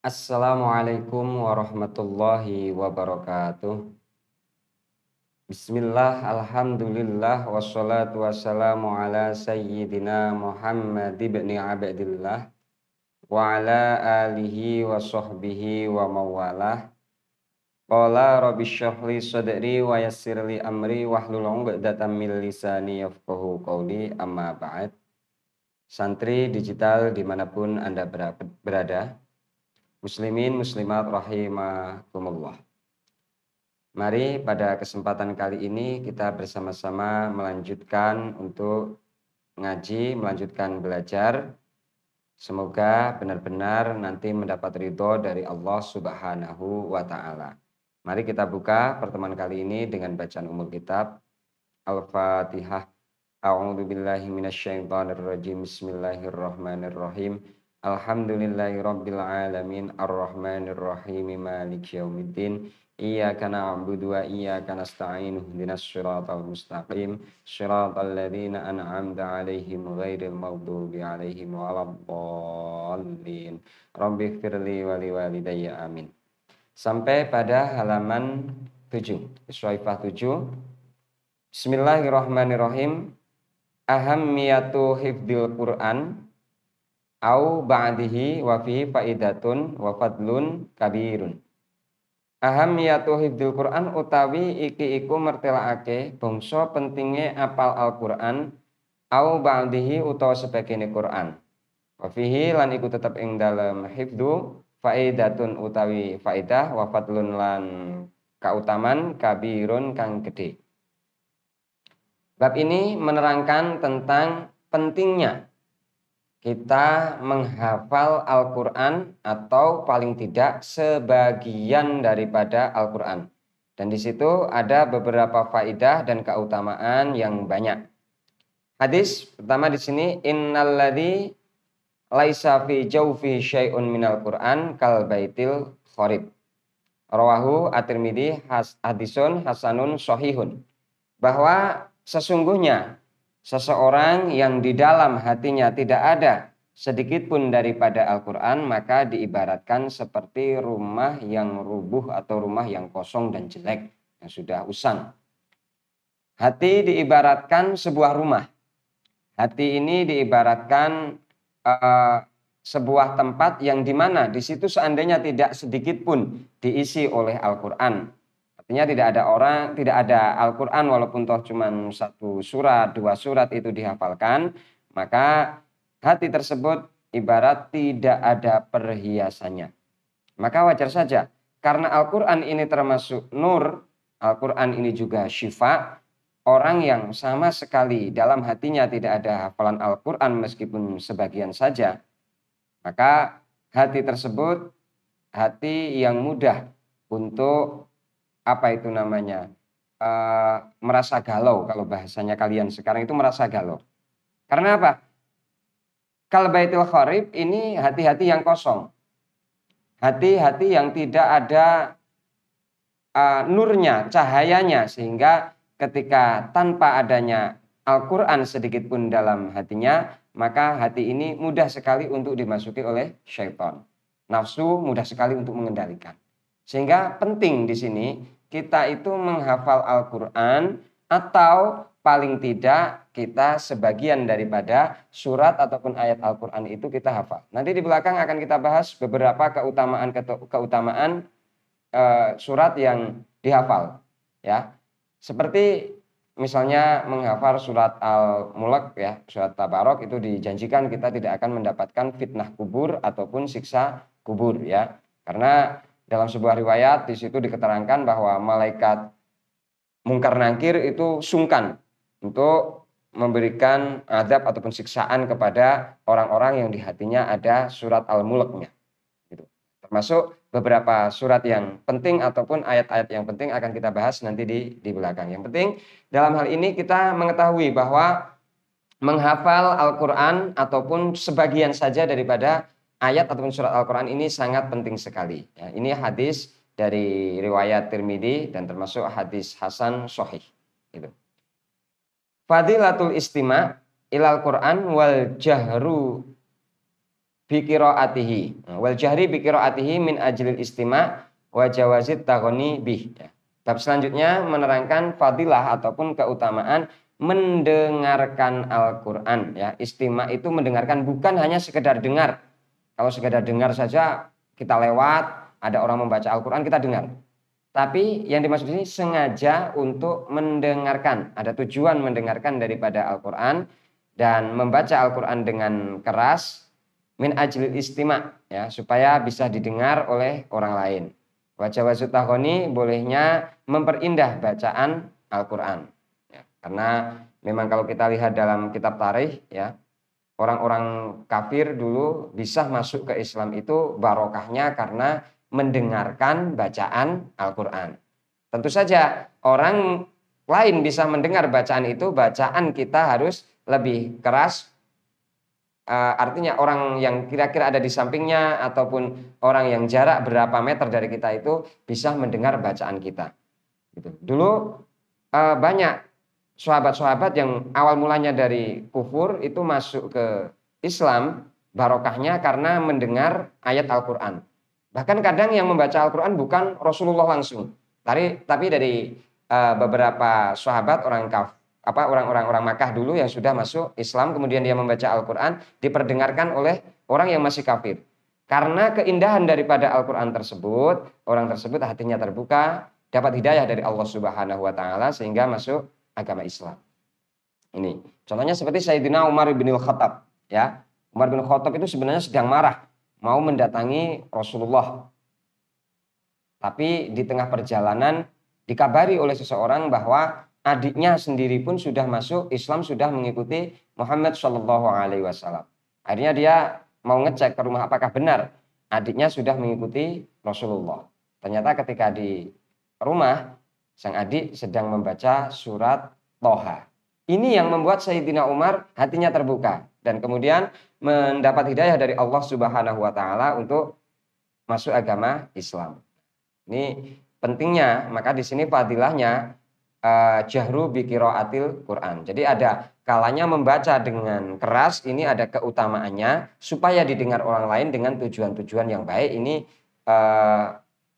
Assalamualaikum warahmatullahi wabarakatuh. Bismillah, alhamdulillah, wassalatu wassalamu ala sayyidina Muhammad ibni Abdillah wa ala alihi wa sahbihi wa mawalah. Qala rabbi syrahli sadri wa yassirli amri wahlul 'uqdatam min lisani yafqahu qawli, amma ba'd. Santri digital dimanapun Anda berada, muslimin muslimat rahimakumullah. Mari pada kesempatan kali ini kita bersama-sama melanjutkan untuk ngaji, melanjutkan belajar. Semoga benar-benar nanti mendapat ridho dari Allah Subhanahu wa Ta'ala. Mari kita buka pertemuan kali ini dengan bacaan umul kitab Al-Fatihah. A'udzu billahi minasyaitonir rajim. Bismillahirrahmanirrahim. Alhamdulillahirabbil alamin arrahmanir rahim maliki yaumiddin. Iyyaka na'budu wa iyyaka nasta'in ihdinas siratal mustaqim siratal ladzina an'amta 'alaihim ghairil maghdubi 'alaihim waladdallin. Rabbighfirli wa liwalidayya amin. Sampai pada halaman 7, Syaifah 7. Bismillahirrahmanirrahim. Ahammiyatu hifdzil Qur'an au ba'dihi wa fi faidatun wa fadlun kabirun. Ahammiyatu hifdzil Qur'an utawi iki iku mertelaake bangsa pentinge apal Al-Qur'an au ba'dihi utawa sebagene Qur'an. Wa fihi lan iku tetep ing dalem hifdzu faidatun utawi faidah wa fadlun lan kautaman kabirun kang gede. Bab ini menerangkan tentang pentingnya kita menghafal Al-Quran atau paling tidak sebagian daripada Al-Quran. Dan di situ ada beberapa faidah dan keutamaan yang banyak. Hadis pertama di sini, innalladzi laisa fi jawfi syai'un minal Qur'an kal baitil kharib. Rawahu at-Tirmidzi hadisun hasanun shahihun. Bahwa sesungguhnya seseorang yang di dalam hatinya tidak ada sedikit pun daripada Al-Quran, maka diibaratkan seperti rumah yang rubuh atau rumah yang kosong dan jelek, yang sudah usang. Hati diibaratkan sebuah rumah. Hati ini diibaratkan sebuah tempat yang dimana di situ seandainya tidak sedikit pun diisi oleh Al-Quran. Artinya tidak ada Al-Quran walaupun toh cuma 1 surat, 2 surat itu dihafalkan, maka hati tersebut ibarat tidak ada perhiasannya. Maka wajar saja, karena Al-Quran ini termasuk nur, Al-Quran ini juga syifa, orang yang sama sekali dalam hatinya tidak ada hafalan Al-Quran meskipun sebagian saja, maka hati tersebut hati yang mudah untuk merasa galau. Kalau bahasanya kalian sekarang itu merasa galau. Karena apa? Kal baitil kharib ini hati-hati yang kosong. Hati-hati yang tidak ada nurnya, cahayanya, sehingga ketika tanpa adanya Al-Quran sedikit pun dalam hatinya, maka hati ini mudah sekali untuk dimasuki oleh syaitan. Nafsu mudah sekali untuk mengendalikan. Sehingga penting di sini kita itu menghafal Al-Quran atau paling tidak kita sebagian daripada surat ataupun ayat Al-Quran itu kita hafal. Nanti di belakang akan kita bahas beberapa keutamaan surat yang dihafal. Ya, seperti misalnya menghafal surat Al-Mulk, ya, surat Tabarok, itu dijanjikan kita tidak akan mendapatkan fitnah kubur ataupun siksa kubur, ya. Karena dalam sebuah riwayat di situ diketerangkan bahwa malaikat Mungkar Nakir itu sungkan untuk memberikan azab ataupun siksaan kepada orang-orang yang di hatinya ada surat Al-Mulknya. Gitu. Termasuk beberapa surat yang penting ataupun ayat-ayat yang penting akan kita bahas nanti di belakang. Yang penting dalam hal ini kita mengetahui bahwa menghafal Al-Quran ataupun sebagian saja daripada ayat ataupun surat Al-Quran ini sangat penting sekali. Ya, ini hadis dari riwayat Tirmidzi dan termasuk hadis hasan sahih. Gitu. Fadilatul istima' ilal Quran wal jahru bi qiraatihi. Wal jahri bi qiraatihi min ajlil istima' wa jawazit taghni bih. Bab selanjutnya menerangkan fadilah ataupun keutamaan mendengarkan Al-Qur'an ya. Istima' itu mendengarkan, bukan hanya sekedar dengar. Kalau sekedar dengar saja kita lewat, ada orang membaca Al-Qur'an kita dengar. Tapi yang dimaksud ini sengaja untuk mendengarkan. Ada tujuan mendengarkan daripada Al-Qur'an dan membaca Al-Qur'an dengan keras min ajlil istima' ya, supaya bisa didengar oleh orang lain. Wa jawazut taghni, bolehnya memperindah bacaan Al-Qur'an. Ya, karena memang kalau kita lihat dalam kitab tarikh ya, orang-orang kafir dulu bisa masuk ke Islam itu barokahnya karena mendengarkan bacaan Al-Qur'an. Tentu saja orang lain bisa mendengar bacaan itu, bacaan kita harus lebih keras. Artinya orang yang kira-kira ada di sampingnya ataupun orang yang jarak berapa meter dari kita itu bisa mendengar bacaan kita. Gitu. Dulu banyak sahabat-sahabat yang awal mulanya dari kufur itu masuk ke Islam, barokahnya karena mendengar ayat Al-Qur'an. Bahkan kadang yang membaca Al-Qur'an bukan Rasulullah langsung, tapi dari beberapa sahabat orang-orang Makkah dulu yang sudah masuk Islam, kemudian dia membaca Al-Qur'an, diperdengarkan oleh orang yang masih kafir. Karena keindahan daripada Al-Qur'an tersebut, orang tersebut hatinya terbuka, dapat hidayah dari Allah Subhanahu wa taala sehingga masuk agama Islam. Ini contohnya seperti Sayyidina Umar bin Khattab ya. Umar bin Khattab itu sebenarnya sedang marah mau mendatangi Rasulullah. Tapi di tengah perjalanan dikabari oleh seseorang bahwa adiknya sendiri pun sudah masuk Islam, sudah mengikuti Muhammad Shallallahu Alaihi Wasallam. Akhirnya dia mau ngecek ke rumah apakah benar adiknya sudah mengikuti Rasulullah. Ternyata ketika di rumah sang adik sedang membaca surat Toha. Ini yang membuat Sayyidina Umar hatinya terbuka dan kemudian mendapat hidayah dari Allah Subhanahu wa taala untuk masuk agama Islam. Ini pentingnya, maka di sini fadilahnya jahru bi qiraatil Quran. Jadi ada kalanya membaca dengan keras, ini ada keutamaannya supaya didengar orang lain dengan tujuan-tujuan yang baik. Ini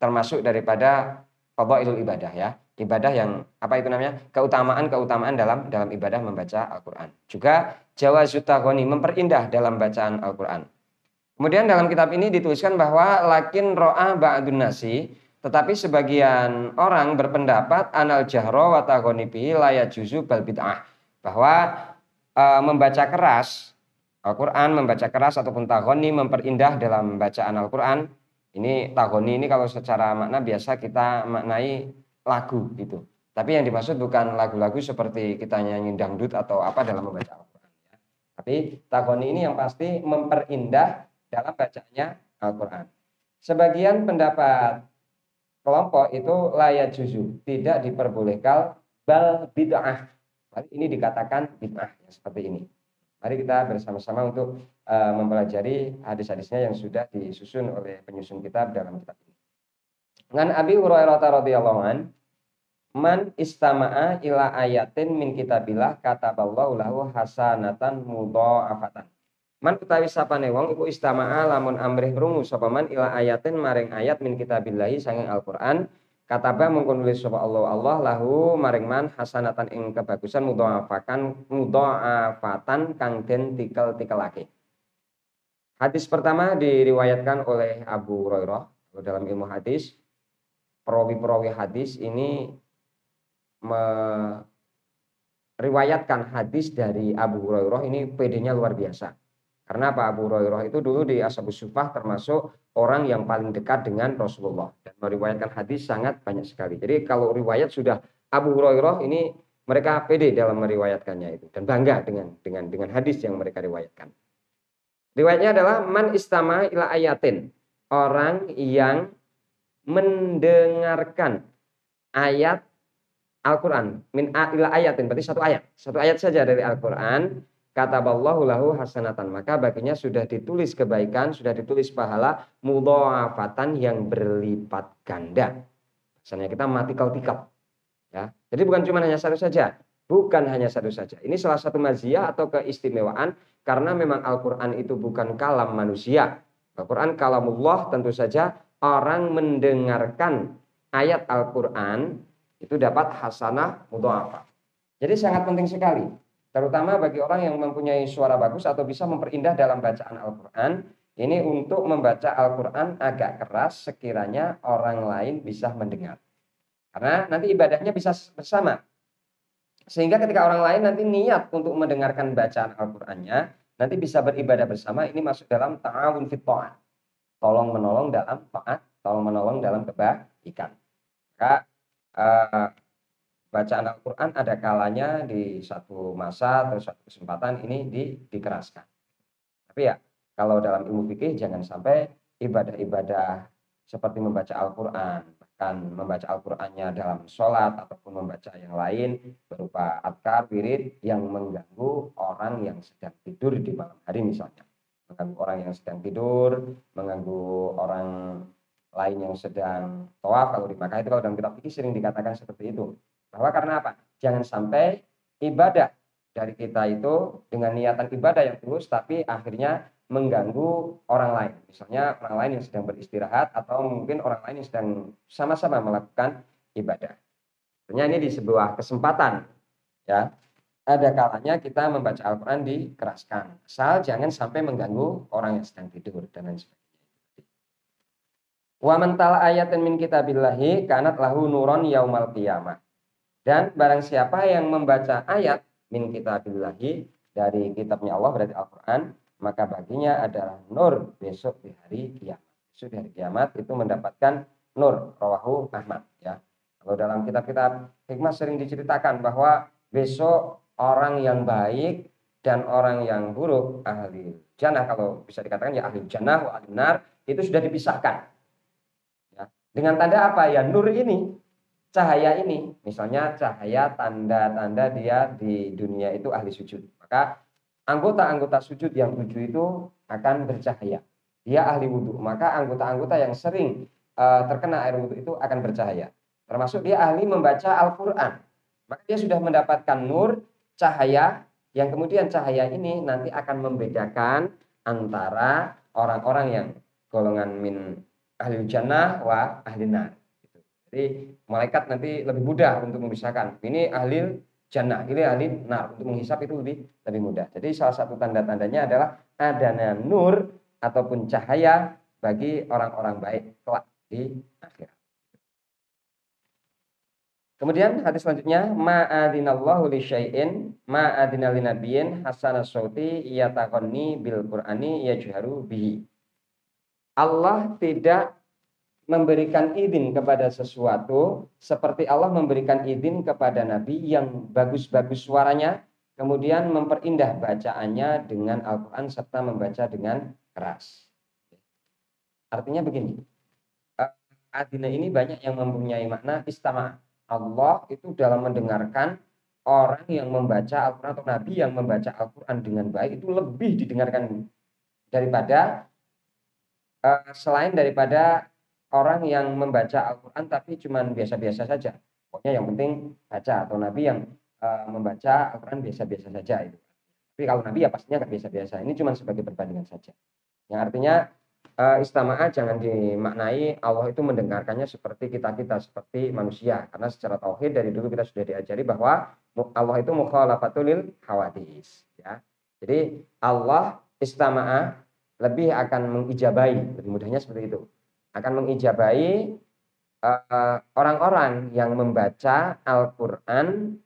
termasuk daripada fadhailul ibadah ya. Ibadah yang apa itu namanya? Keutamaan-keutamaan dalam ibadah membaca Al-Qur'an. Juga jawazut taghni, memperindah dalam bacaan Al-Qur'an. Kemudian dalam kitab ini dituliskan bahwa lakin ro'a ba'dun nasi, tetapi sebagian orang berpendapat anal jahro wa taghni bihi la yajuzu bal bid'ah, bahwa membaca keras Al-Qur'an, membaca keras ataupun taghni, memperindah dalam bacaan Al-Qur'an. Ini taghni ini kalau secara makna biasa kita maknai lagu gitu. Tapi yang dimaksud bukan lagu-lagu seperti kita nyanyi dangdut atau apa dalam membaca Al-Qur'an ya. Tapi taghni ini yang pasti memperindah dalam bacaannya Al-Qur'an. Sebagian pendapat kelompok itu layak juzu, tidak diperbolehkan, bal bid'ah. Ini dikatakan bid'ah ya, seperti ini. Mari kita bersama-sama untuk mempelajari hadis-hadisnya yang sudah disusun oleh penyusun kitab dalam kitab ini. Ngan Abi Hurairah radhiyallahu an, man istama'a ila ayatin min kitabillah kataballahu lahu hasanatan mudha'afatan. Man utawi sapane wong iku istama'a lamun amrih krungu sapa man ila ayatin maring ayat min kitabillahi sanging Al-Qur'an, kataba mengko nulis sapa Allah lahu maring man hasanatan ing kebagusan mudha'afatan kang den tikel-tikelake. Hadis pertama diriwayatkan oleh Abu Hurairah. Dalam ilmu hadis, perawi-perawi hadis ini meriwayatkan hadis dari Abu Hurairah ini PD-nya luar biasa. Karena Pak Abu Hurairah itu dulu di Ashabus Suffah termasuk orang yang paling dekat dengan Rasulullah dan meriwayatkan hadis sangat banyak sekali. Jadi kalau riwayat sudah Abu Hurairah ini mereka PD dalam meriwayatkannya itu dan bangga dengan hadis yang mereka riwayatkan. Riwayatnya adalah man istama ila ayatin, orang yang mendengarkan ayat Al-Qur'an, min ila ayatin, berarti satu ayat saja dari Al-Qur'an, kataballahu lahu hasanatan, maka baginya sudah ditulis kebaikan, sudah ditulis pahala mudha'afatan yang berlipat ganda. Misalnya kita matikal-tikal ya. Jadi bukan cuma hanya satu saja, Ini salah satu maziyah atau keistimewaan Karena memang Al-Quran itu bukan kalam manusia. Al-Quran kalamullah, tentu saja orang mendengarkan ayat Al-Quran itu dapat hasanah mudha'afah. Jadi sangat penting sekali, terutama bagi orang yang mempunyai suara bagus atau bisa memperindah dalam bacaan Al-Quran. Ini untuk membaca Al-Quran agak keras sekiranya orang lain bisa mendengar. Karena nanti ibadahnya bisa bersama. Sehingga ketika orang lain nanti niat untuk mendengarkan bacaan Al-Qur'annya, nanti bisa beribadah bersama. Ini masuk dalam ta'awun fit ta'at. Tolong menolong dalam taat, tolong menolong dalam kebaikan. Maka bacaan Al-Qur'an ada kalanya di satu masa atau suatu kesempatan ini dikeraskan. Tapi ya, kalau dalam ilmu fikih jangan sampai ibadah-ibadah seperti membaca Al-Qur'an, bahkan membaca Al-Qur'annya dalam sholat ataupun membaca yang lain berupa adkar, wirid yang mengganggu orang yang sedang tidur di malam hari misalnya. Mengganggu orang yang sedang tidur, mengganggu orang lain yang sedang tawaf. Kalau di Makkah itu kalau dalam kitab fikih sering dikatakan seperti itu. Bahwa karena apa? Jangan sampai ibadah dari kita itu dengan niatan ibadah yang tulus tapi akhirnya mengganggu orang lain. Misalnya orang lain yang sedang beristirahat atau mungkin orang lain yang sedang sama-sama melakukan ibadah. Sebenarnya ini di sebuah kesempatan ya. Ada kalanya kita membaca Al-Qur'an dikeraskan. Asal jangan sampai mengganggu orang yang sedang tidur dan lain sebagainya. Wa man tala ayatin min kitabillahi kanat lahu nuron yaumal qiyamah. Dan barang siapa yang membaca ayat min kitabillahi dari kitabnya Allah berarti Al-Qur'an, maka baginya adalah nur besok di hari kiamat. Besok di hari kiamat itu mendapatkan nur, rawahu Ahmad ya. Kalau dalam kitab-kitab hikmah sering diceritakan bahwa besok orang yang baik dan orang yang buruk, ahli jannah kalau bisa dikatakan ya ahli jannah wa ahli nar, itu sudah dipisahkan. Ya. Dengan tanda apa ya? Nur ini, cahaya ini, misalnya cahaya tanda-tanda dia di dunia itu ahli sujud. Maka anggota-anggota sujud yang 7 itu akan bercahaya. Dia ahli wudhu, maka anggota-anggota yang sering terkena air wudhu itu akan bercahaya. Termasuk dia ahli membaca Al-Quran. Maka dia sudah mendapatkan nur, cahaya, yang kemudian cahaya ini nanti akan membedakan antara orang-orang yang golongan min ahli jannah wa ahli nar. Jadi malaikat nanti lebih mudah untuk memisahkan. Ini ahli jannah, ini ahli nar. Untuk menghisap itu lebih mudah. Jadi salah satu tanda-tandanya adalah adanya nur ataupun cahaya bagi orang-orang baik kelak di akhirat. Kemudian hadis selanjutnya ma'adinallahu li syai'in ma'adina linabiyyin hasanah sauti yataqanni bil qur'ani yajharu bihi. Allah tidak memberikan izin kepada sesuatu seperti Allah memberikan izin kepada Nabi yang bagus-bagus suaranya, kemudian memperindah bacaannya dengan Al-Quran serta membaca dengan keras. Artinya begini, adina ini banyak yang mempunyai makna istama. Allah itu dalam mendengarkan orang yang membaca Al-Quran atau Nabi yang membaca Al-Quran dengan baik itu lebih didengarkan daripada selain daripada orang yang membaca Al-Quran tapi cuman biasa-biasa saja. Pokoknya yang penting baca, atau Nabi yang membaca Al-Quran biasa-biasa saja itu. Tapi kalau Nabi ya pastinya nggak biasa-biasa. Ini cuma sebagai perbandingan saja. Yang artinya istama'ah jangan dimaknai Allah itu mendengarkannya seperti kita-kita, seperti manusia. Karena secara tauhid dari dulu kita sudah diajari bahwa Allah itu mukhalafatul lil hawadis. Ya. Jadi Allah istama'ah lebih akan mengijabai, lebih mudahnya seperti itu. Akan mengijabai orang-orang yang membaca Al-Quran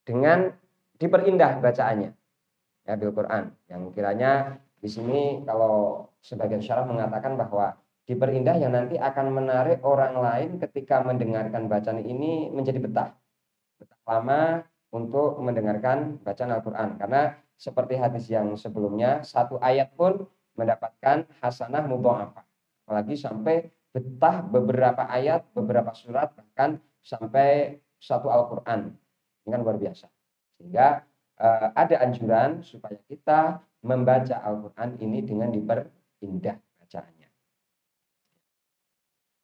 dengan diperindah bacaannya. Ya, bil Quran. Yang kiranya di sini kalau sebagian syarah mengatakan bahwa diperindah yang nanti akan menarik orang lain ketika mendengarkan bacaan ini menjadi betah lama untuk mendengarkan bacaan Al-Quran. Karena seperti hadis yang sebelumnya, satu ayat pun mendapatkan hasanah mudha'afah. Apalagi sampai betah beberapa ayat, beberapa surat, bahkan sampai satu Al-Quran. Ini kan luar biasa. Sehingga ada anjuran supaya kita membaca Al-Quran ini dengan diperindah bacaannya.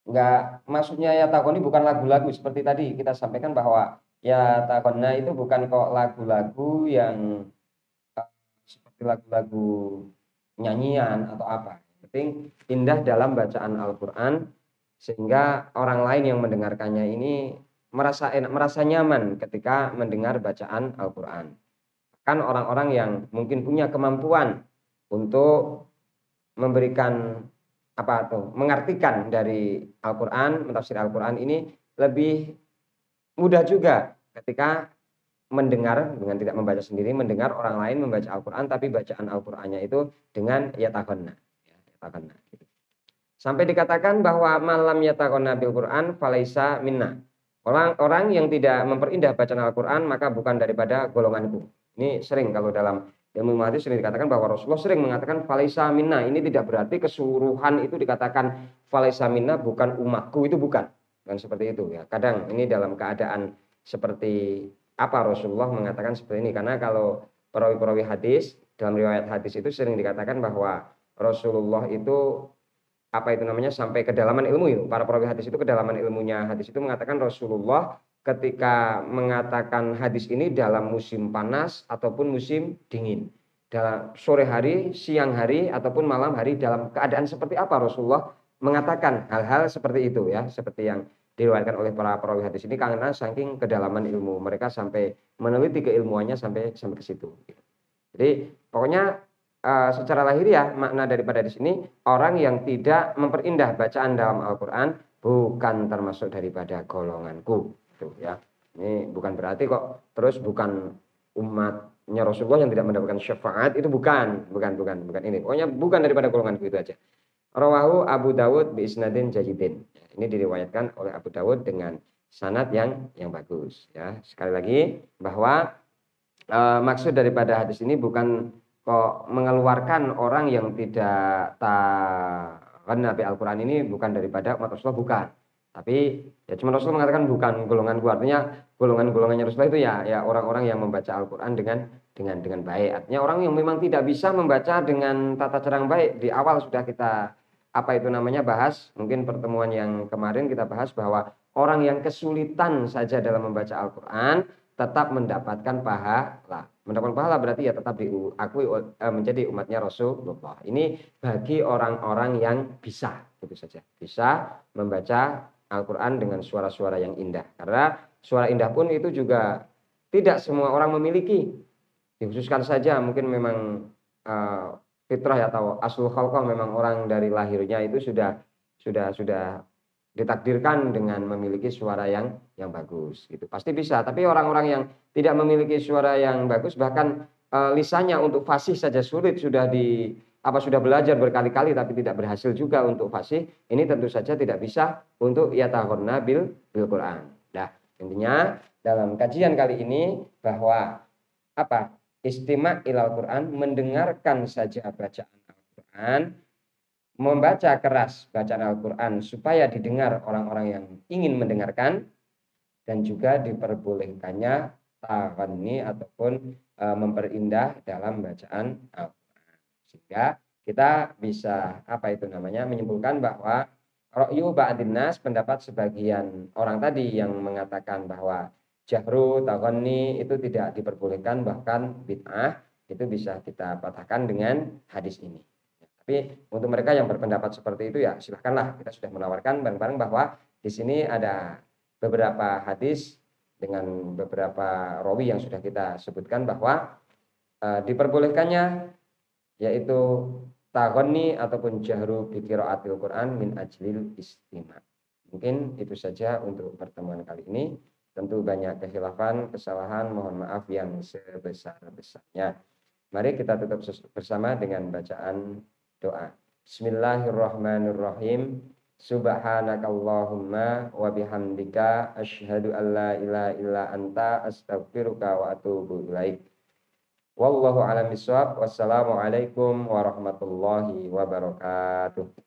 Enggak, maksudnya ya takoni bukan lagu-lagu seperti tadi kita sampaikan bahwa ya takonna itu bukan kok lagu-lagu yang seperti seperti lagu-lagu nyanyian atau apa. Yang penting indah dalam bacaan Al-Qur'an sehingga orang lain yang mendengarkannya ini merasa enak, merasa nyaman ketika mendengar bacaan Al-Qur'an. Kan orang-orang yang mungkin punya kemampuan untuk memberikan apa tuh, mengartikan dari Al-Qur'an, mentafsir Al-Qur'an ini lebih mudah juga ketika mendengar dengan tidak membaca sendiri, mendengar orang lain membaca Al-Qur'an tapi bacaan Al-Qur'annya itu dengan yataghanna, ya, yataghanna gitu. Sampai dikatakan bahwa malam yataghanna bil Qur'an falaisa minna. Orang-orang yang tidak memperindah bacaan Al-Qur'an maka bukan daripada golonganku. Ini sering kalau dalam ilmu hadis sering dikatakan bahwa Rasulullah sering mengatakan falaisa minna. Ini tidak berarti keseluruhan itu dikatakan falaisa minna, bukan umatku, itu bukan. Bukan seperti itu ya. Kadang ini dalam keadaan seperti apa Rasulullah mengatakan seperti ini, karena kalau perawi-perawi hadis dalam riwayat hadis itu sering dikatakan bahwa Rasulullah itu apa itu namanya sampai kedalaman ilmu itu. Para perawi hadis itu kedalaman ilmunya hadis itu mengatakan Rasulullah ketika mengatakan hadis ini dalam musim panas ataupun musim dingin. Dalam sore hari, siang hari ataupun malam hari, dalam keadaan seperti apa Rasulullah mengatakan hal-hal seperti itu ya, seperti yang diriwayatkan oleh para perawi hadis ini karena saking kedalaman ilmu mereka sampai meneliti keilmuannya sampai ke situ. Jadi pokoknya secara lahiriah makna daripada di sini orang yang tidak memperindah bacaan dalam Al-Qur'an bukan termasuk daripada golonganku. Tuh ya. Ini bukan berarti kok terus bukan umatnya Rasulullah yang tidak mendapatkan syafaat, itu bukan ini. Pokoknya bukan daripada golonganku, itu aja. Rawahu Abu Dawud bi isnadin jayyidin. Ini diriwayatkan oleh Abu Dawud dengan sanad yang bagus ya. Sekali lagi bahwa maksud daripada hadis ini bukan kok mengeluarkan orang yang tidak taat Al-Qur'an ini bukan daripada umat Rasulullah, bukan. Tapi ya cuma Rasulullah mengatakan bukan golonganku, artinya golongannya Rasulullah itu ya orang-orang yang membaca Al-Qur'an dengan baik. Artinya orang yang memang tidak bisa membaca dengan tata cara yang baik. Di awal sudah kita bahas, mungkin pertemuan yang kemarin kita bahas bahwa orang yang kesulitan saja dalam membaca Al-Qur'an tetap mendapatkan pahala. Mendapatkan pahala berarti ya tetap diakui menjadi umatnya Rasulullah. Ini bagi orang-orang yang bisa, itu saja. Bisa membaca Al-Qur'an dengan suara-suara yang indah. Karena suara indah pun itu juga tidak semua orang memiliki. Dikhususkan saja mungkin memang fitrah ya, atau aslul khalqah, memang orang dari lahirnya itu sudah ditakdirkan dengan memiliki suara yang bagus gitu. Pasti bisa, tapi orang-orang yang tidak memiliki suara yang bagus, bahkan lisannya untuk fasih saja sulit, sudah belajar berkali-kali tapi tidak berhasil juga untuk fasih, ini tentu saja tidak bisa untuk yataghanna bil Qur'an. Nah, intinya dalam kajian kali ini bahwa istima' ilal Qur'an, mendengarkan saja bacaan Al-Qur'an, membaca keras bacaan Al-Qur'an supaya didengar orang-orang yang ingin mendengarkan, dan juga diperbolehkannya taghanni ataupun memperindah dalam bacaan Al-Qur'an. Sehingga kita bisa menyimpulkan bahwa ra'yu ba'din nas, pendapat sebagian orang tadi yang mengatakan bahwa jahru taghanni itu tidak diperbolehkan, bahkan bid'ah, itu bisa kita patahkan dengan hadis ini. Tapi untuk mereka yang berpendapat seperti itu ya silahkanlah, kita sudah menawarkan bareng-bareng bahwa di sini ada beberapa hadis dengan beberapa rawi yang sudah kita sebutkan bahwa diperbolehkannya yaitu taghanni ataupun jahru bi qiraatil Qur'an min ajlil istima'. Mungkin itu saja untuk pertemuan kali ini. Tentu banyak kekhilafan, kesalahan, mohon maaf yang sebesar-besarnya. Mari kita tutup bersama dengan bacaan doa. Bismillahirrahmanirrahim. Subhanakallahumma wa bihamdika asyhadu an la ilaha illa anta astaghfiruka wa atubu ilaik. Wallahu a'lam bishawab. Wassalamualaikum warahmatullahi wabarakatuh.